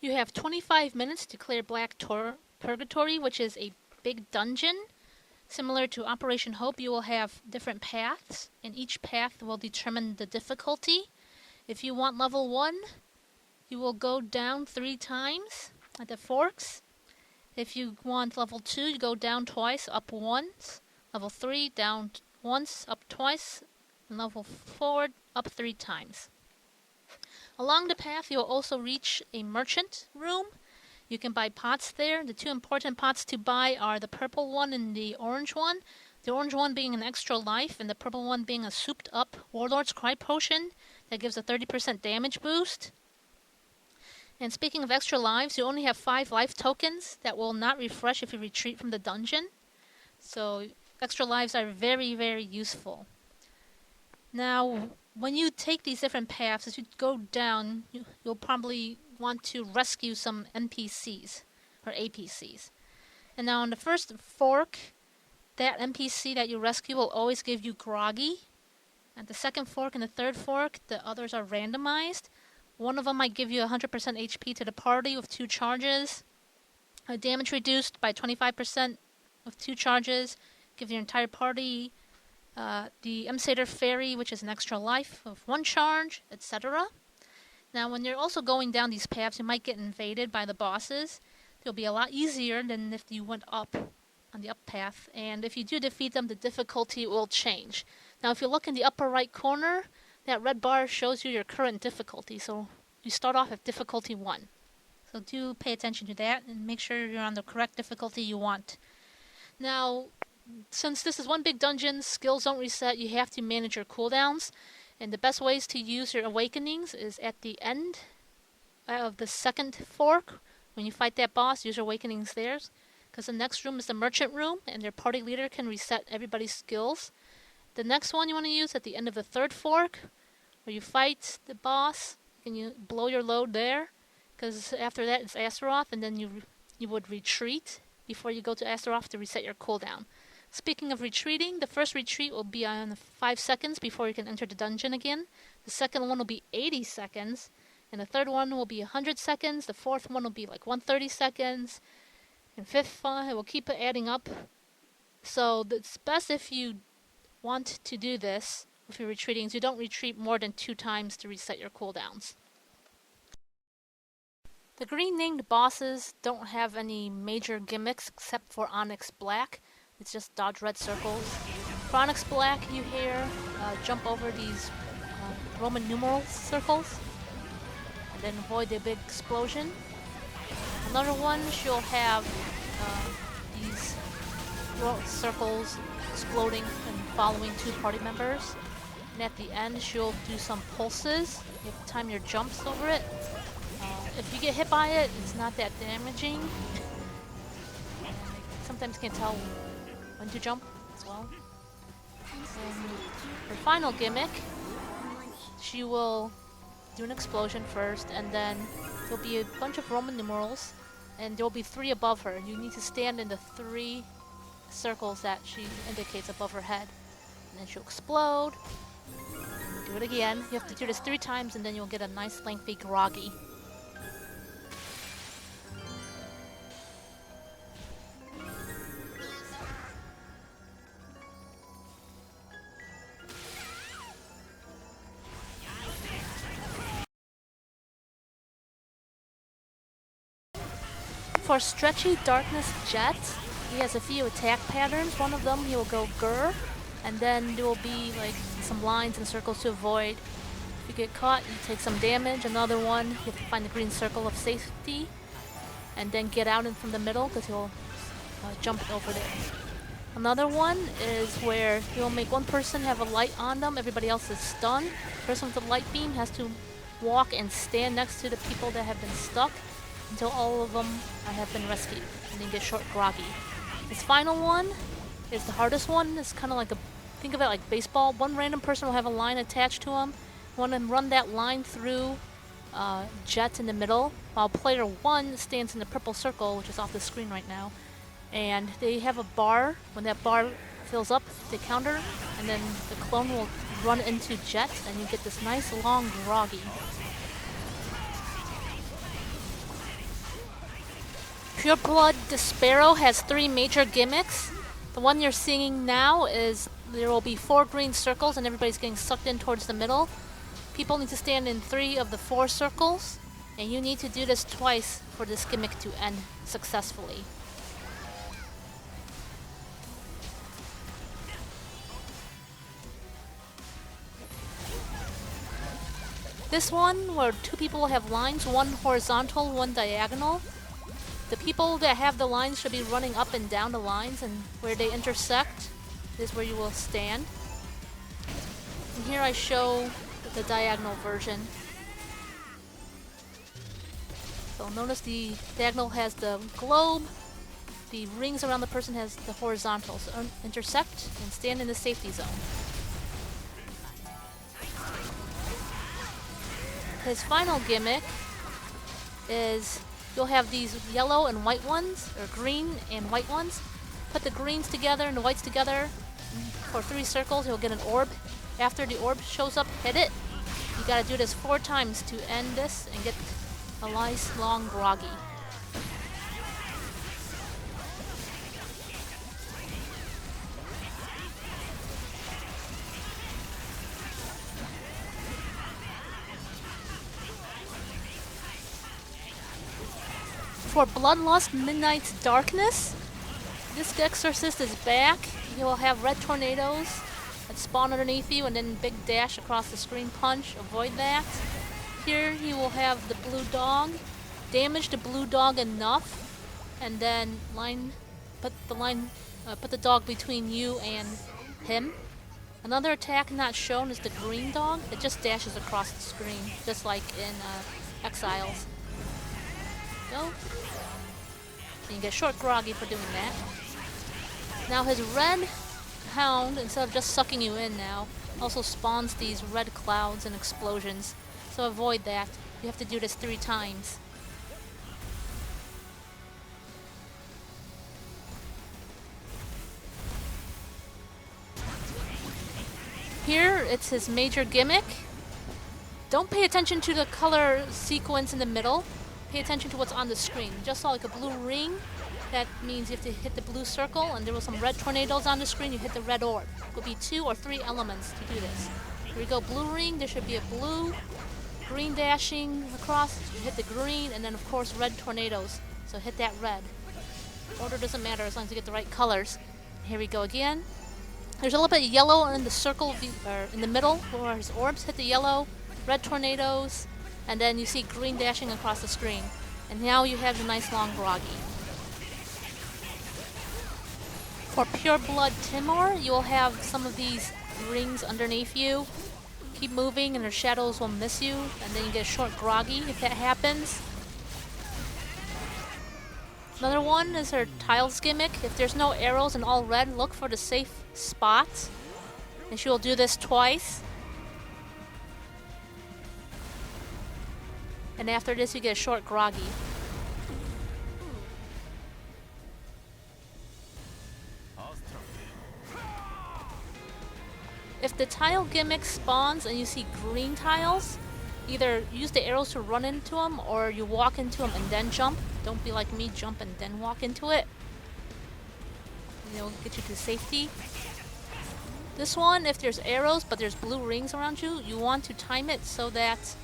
You have 25 minutes to clear Black Purgatory, which is a big dungeon. Similar to Operation Hope, you will have different paths, and each path will determine the difficulty. If you want level 1, you will go down 3 times at the forks. If you want level 2, you go down twice, up once. Level 3, down once, up twice. And level 4, up 3 times. Along the path, you'll also reach a merchant room. You can buy pots there. The 2 important pots to buy are the purple one and the orange one. The orange one being an extra life, and the purple one being a souped up Warlord's Cry potion that gives a 30% damage boost. And speaking of extra lives, you only have 5 life tokens that will not refresh if you retreat from the dungeon. So extra lives are very, very useful. Now, when you take these different paths, as you go down, you'll probably want to rescue some NPCs or APCs. And now on the first fork, that NPC that you rescue will always give you groggy. At the second fork and the third fork, the others are randomized. One of them might give you 100% HP to the party with 2 charges. Damage reduced by 25% with 2 charges. Give your entire party the Emsator Fairy, which is an extra life of 1 charge, etc. Now, when you're also going down these paths, you might get invaded by the bosses. It'll be a lot easier than if you went up on the up path. And if you do defeat them, the difficulty will change. Now, if you look in the upper right corner, that red bar shows you your current difficulty. So you start off at difficulty 1. So do pay attention to that and make sure you're on the correct difficulty you want. Now, since this is one big dungeon, skills don't reset, you have to manage your cooldowns. And the best ways to use your awakenings is at the end of the second fork. When you fight that boss, use your awakenings there. Because the next room is the merchant room, and your party leader can reset everybody's skills. The next one you want to use at the end of the third fork, where you fight the boss, and you blow your load there. Because after that it's Astaroth, and then you would retreat before you go to Astaroth to reset your cooldown. Speaking of retreating, the first retreat will be on 5 seconds before you can enter the dungeon again. The second one will be 80 seconds. And the third one will be 100 seconds. The fourth one will be like 130 seconds. And fifth one, it will keep adding up. So it's best if you want to do this with your retreating, so you don't retreat more than 2 times to reset your cooldowns. The green named bosses don't have any major gimmicks except for Onyx Black. It's just dodge red circles. For Onyx Black, you hear jump over these Roman numeral circles and then avoid the big explosion. Another one, she'll have these circles exploding and following 2 party members. And at the end, she'll do some pulses. You have to time your jumps over it. If you get hit by it, it's not that damaging. And sometimes can't tell when to jump as well. And her final gimmick, she will do an explosion first, and then there'll be a bunch of Roman numerals, and there'll be 3 above her. You need to stand in the 3 circles that she indicates above her head. And then she'll explode. Do it again. You have to do this 3 times, and then you'll get a nice lengthy groggy. For Stretchy Darkness Jett, he has a few attack patterns. One of them, he will go grr, and then there will be like some lines and circles to avoid. If you get caught, you take some damage. Another one, you have to find the green circle of safety, and then get out in from the middle because he'll jump over there. Another one is where he'll make one person have a light on them, everybody else is stunned. The person with the light beam has to walk and stand next to the people that have been stuck until all of them have been rescued, and then get short groggy. This final one is the hardest one. It's kind of like think of it like baseball. One random person will have a line attached to him. You want to run that line through Jett in the middle, while player 1 stands in the purple circle, which is off the screen right now. And they have a bar. When that bar fills up, they counter, and then the clone will run into Jett, and you get this nice long groggy. Pureblood Despero has 3 major gimmicks. The one you're seeing now is there will be 4 green circles and everybody's getting sucked in towards the middle. People need to stand in 3 of the 4 circles, and you need to do this twice for this gimmick to end successfully. This one, where 2 people have lines, one horizontal, one diagonal. The people that have the lines should be running up and down the lines, and where they intersect is where you will stand. And here I show the diagonal version. So notice the diagonal has the globe, the rings around the person has the horizontal. So intersect and stand in the safety zone. His final gimmick is you'll have these yellow and white ones, or green and white ones. Put the greens together and the whites together for 3 circles, you'll get an orb. After the orb shows up, hit it. You gotta do this 4 times to end this and get a nice long groggy. For Bloodlust Midnight's Darkness, this exorcist is back. You will have red tornadoes that spawn underneath you and then big dash across the screen punch. Avoid that. Here he will have the blue dog. Damage the blue dog enough, and then put the dog between you and him. Another attack not shown is the green dog. It just dashes across the screen, just like in Exiles. Go. And you get short groggy for doing that. Now his red hound, instead of just sucking you in now, also spawns these red clouds and explosions. So avoid that. You have to do this 3 times. Here, it's his major gimmick. Don't pay attention to the color sequence in the middle. Pay attention to what's on the screen. You just saw like a blue ring. That means you have to hit the blue circle, and there were some red tornadoes on the screen. You hit the red orb. It will be 2 or 3 elements to do this. Here we go, blue ring. There should be a blue, green dashing across. You hit the green, and then of course red tornadoes. So hit that red. Order doesn't matter as long as you get the right colors. Here we go again. There's a little bit of yellow in the circle, or in the middle, where his orbs hit the yellow, red tornadoes, and then you see green dashing across the screen. And now you have the nice long groggy. For Pureblood Timor, you will have some of these rings underneath you. Keep moving and their shadows will miss you, and then you get a short groggy if that happens. Another one is her tiles gimmick. If there's no arrows and all red, look for the safe spot. And she will do this twice. And after this you get a short groggy. If the tile gimmick spawns and you see green tiles, either use the arrows to run into them or you walk into them and then jump. Don't be like me, jump and then walk into it. It'll get you to safety. This one, if there's arrows but there's blue rings around you, you want to time it so that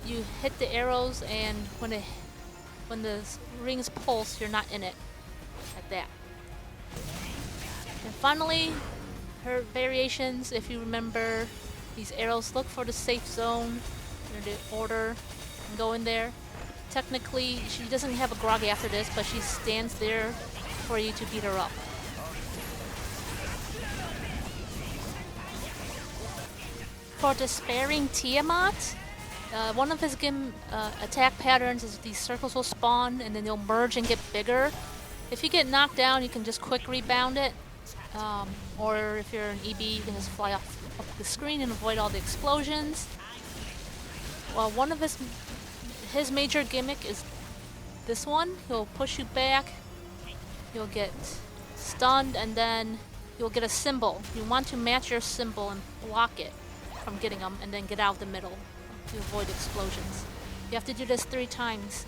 you hit the arrows, and when the rings pulse, you're not in it. Like that. And finally, her variations, if you remember these arrows, look for the safe zone, the order, and go in there. Technically, she doesn't have a groggy after this, but she stands there for you to beat her up. For Despairing Tiamat, one of his attack patterns is these circles will spawn and then they'll merge and get bigger. If you get knocked down, you can just quick rebound it. Or if you're an EB, you can just fly off the screen and avoid all the explosions. Well, one of his major gimmick is this one. He'll push you back, you'll get stunned, and then you'll get a symbol. You want to match your symbol and block it from getting them, and then get out of the middle to avoid explosions. You have to do this 3 times.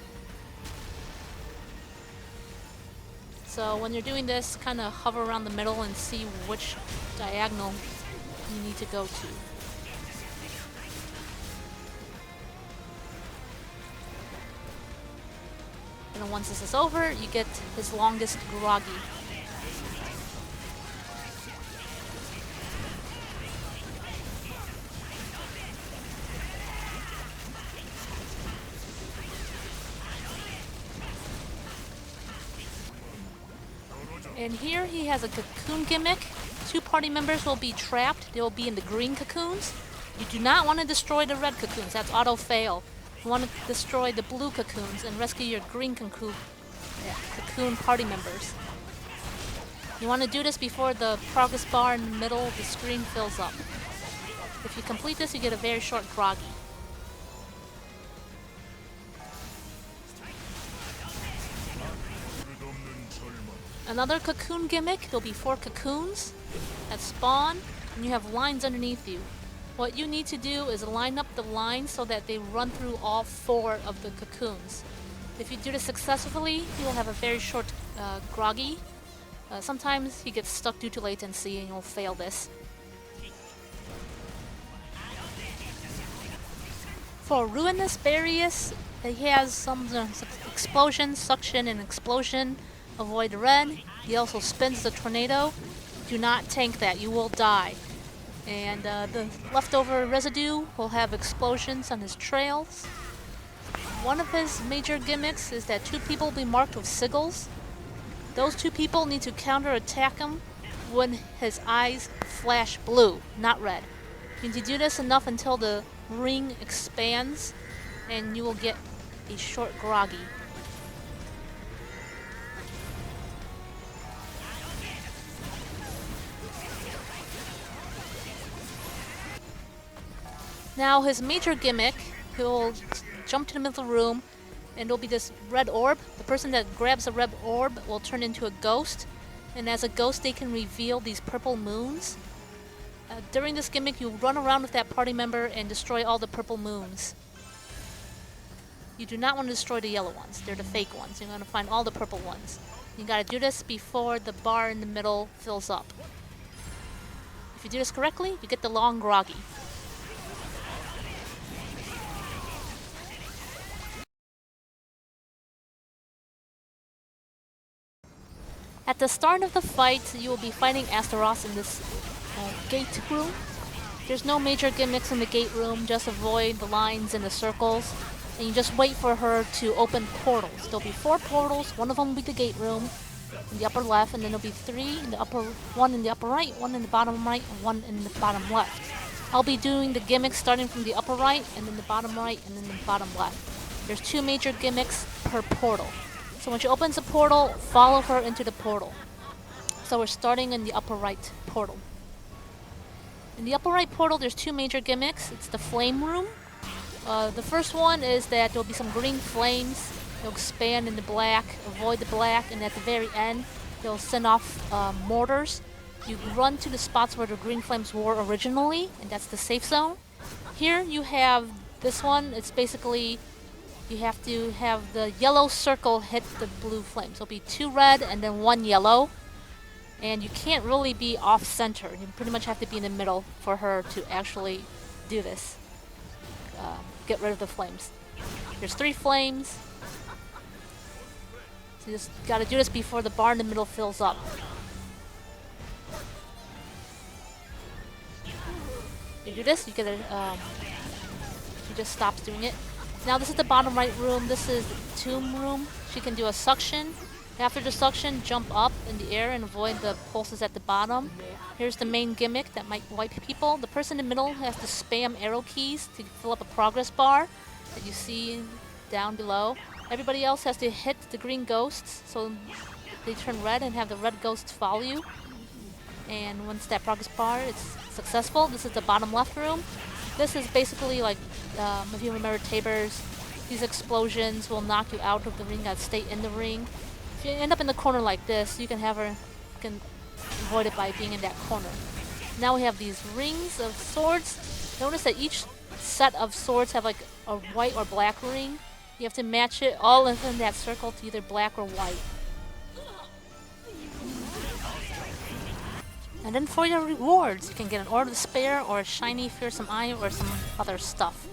So when you're doing this, kind of hover around the middle and see which diagonal you need to go to. And then once this is over, you get his longest groggy. And here he has a cocoon gimmick. 2 party members will be trapped. They will be in the green cocoons. You do not want to destroy the red cocoons. That's auto fail. You want to destroy the blue cocoons and rescue your green cocoon party members. You want to do this before the progress bar in the middle of the screen fills up. If you complete this, you get a very short groggy. Another cocoon gimmick, there'll be 4 cocoons that spawn, and you have lines underneath you. What you need to do is line up the lines so that they run through all 4 of the cocoons. If you do this successfully, you will have a very short groggy. Sometimes he gets stuck due to latency and you'll fail this. For Ruinous Berias, he has some explosion, suction, and explosion. Avoid red. He also spins the tornado. Do not tank that, you will die. And the leftover residue will have explosions on his trails. One of his major gimmicks is that 2 people will be marked with sigils. Those 2 people need to counter-attack him when his eyes flash blue, not red. You need to do this enough until the ring expands, and you will get a short groggy. Now his major gimmick, he'll jump to the middle of the room and there'll be this red orb. The person that grabs the red orb will turn into a ghost, and as a ghost they can reveal these purple moons. During this gimmick you run around with that party member and destroy all the purple moons. You do not want to destroy the yellow ones, they're the fake ones. You're going to find all the purple ones. You gotta do this before the bar in the middle fills up. If you do this correctly, you get the long groggy. At the start of the fight, you will be fighting Astaros in this gate room. There's no major gimmicks in the gate room, just avoid the lines and the circles. And you just wait for her to open portals. There'll be 4 portals, one of them will be the gate room in the upper left, and then there'll be 3 in the upper, 1 in the upper right, 1 in the bottom right, and 1 in the bottom left. I'll be doing the gimmicks starting from the upper right, and then the bottom right, and then the bottom left. There's 2 major gimmicks per portal. So when she opens a portal, follow her into the portal. So we're starting in the upper right portal. In the upper right portal, there's 2 major gimmicks. It's the flame room. The first one is that there'll be some green flames. They'll expand into black, avoid the black, and at the very end, they'll send off mortars. You run to the spots where the green flames were originally, and that's the safe zone. Here you have this one. It's basically you have to have the yellow circle hit the blue flames. There'll be 2 red and then 1 yellow. And you can't really be off-center. You pretty much have to be in the middle for her to actually do this. Get rid of the flames. There's 3 flames. So you just gotta do this before the bar in the middle fills up. You do this, you get a, she just stops doing it. Now this is the bottom right room. This is the tomb room. She can do a suction. After the suction, jump up in the air and avoid the pulses at the bottom. Here's the main gimmick that might wipe people. The person in the middle has to spam arrow keys to fill up a progress bar that you see down below. Everybody else has to hit the green ghosts so they turn red and have the red ghosts follow you. And once that progress bar is successful, this is the bottom left room. This is basically like, if you remember Tabers, these explosions will knock you out of the ring, gotta stay in the ring. If you end up in the corner like this, you can have her, you can avoid it by being in that corner. Now we have these rings of swords. Notice that each set of swords have like a white or black ring. You have to match it all within that circle to either black or white. And then for your rewards, you can get an Orb of Despair or a shiny Fearsome Eye or some other stuff.